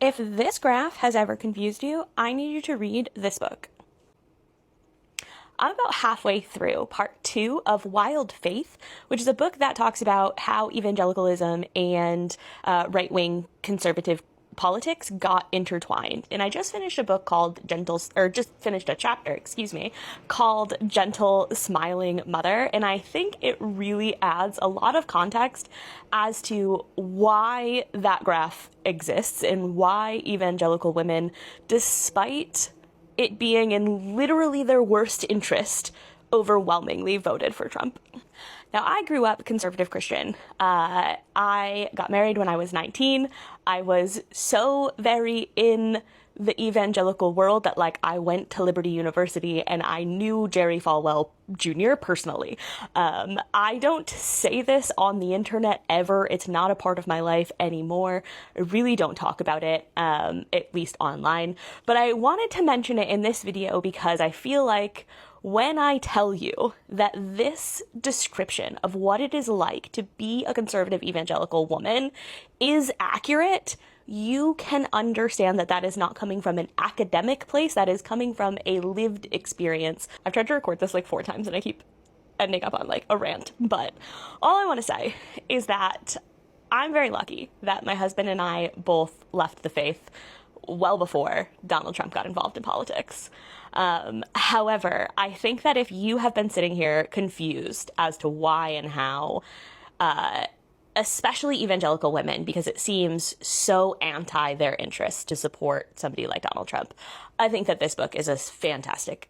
If this graph has ever confused you, I need you to read this book. I'm about halfway through part 2 of Wild Faith, which is a book that talks about how evangelicalism and right-wing conservative politics got intertwined. And I just finished a book called a chapter, called Gentle Smiling Mother. And I think it really adds a lot of context as to why that graph exists and why evangelical women, despite it being in literally their worst interest, overwhelmingly voted for Trump. Now, I grew up conservative Christian. I got married when I was 19. I was so very in the evangelical world that, I went to Liberty University and I knew Jerry Falwell Jr. personally. I don't say this on the internet ever. It's not a part of my life anymore. I really don't talk about it, at least online. But I wanted to mention it in this video because I feel like when I tell you that this description of what it is like to be a conservative evangelical woman is accurate, you can understand that that is not coming from an academic place, that is coming from a lived experience. I've tried to record this 4 times and I keep ending up on a rant, but all I want to say is that I'm very lucky that my husband and I both left the faith well before Donald Trump got involved in politics. However, I think that if you have been sitting here confused as to why and how, especially evangelical women, because it seems so anti their interest to support somebody like Donald Trump, I think that this book is a fantastic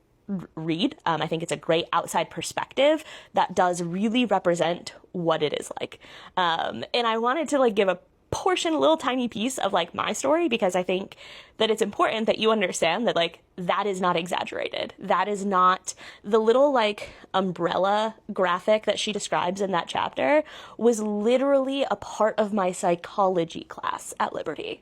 read. I think it's a great outside perspective that does really represent what it is like. And I wanted to give a little tiny piece of my story, because I think that it's important that you understand that that is not exaggerated. That is not the little umbrella graphic that she describes in that chapter was literally a part of my psychology class at Liberty.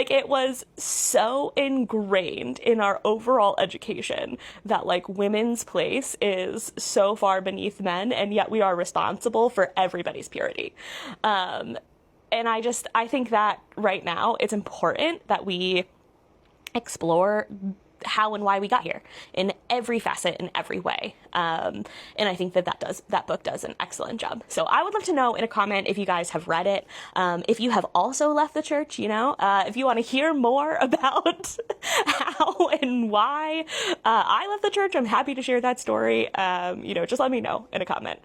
It was so ingrained in our overall education that women's place is so far beneath men, and yet we are responsible for everybody's purity. And I think that right now it's important that we explore how and why we got here in every facet, in every way. And I think that book does an excellent job. So I would love to know in a comment if you guys have read it. If you have also left the church, if you want to hear more about how and why I left the church, I'm happy to share that story. Just let me know in a comment.